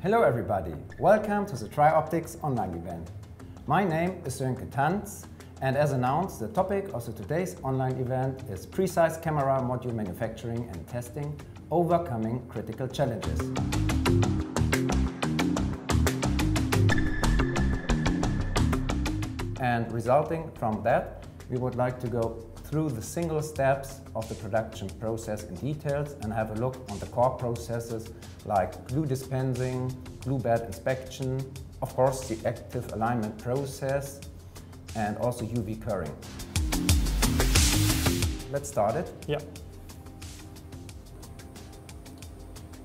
Hello everybody, welcome to the TRIOPTICS online event. My name is Sönke Tanz, and as announced, the topic of today's online event is precise camera module manufacturing and testing, overcoming critical challenges. And resulting from that, we would like to go through the single steps of the production process in details and have a look on the core processes like glue dispensing, glue bed inspection, of course the active alignment process, and also UV curing. Let's start it. Yeah.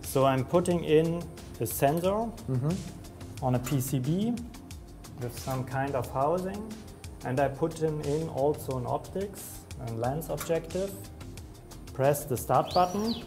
So I'm putting in a sensor on a PCB with some kind of housing, and I put in also an optics and lens objective. Press the start button.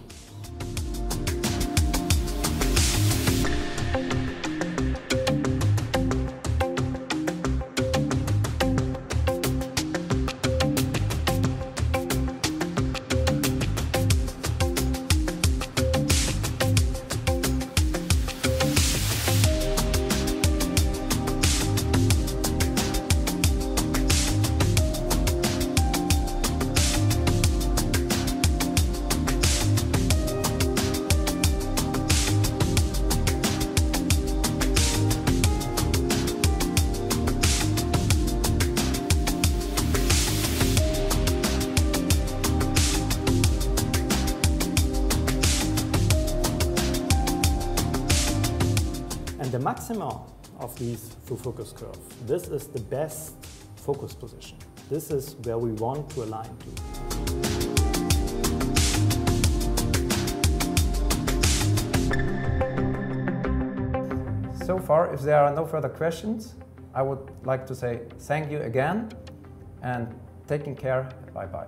And the maximum of these through focus curve, this is the best focus position. This is where we want to align to. So far, if there are no further questions, I would like to say thank you again and taking care. Bye-bye.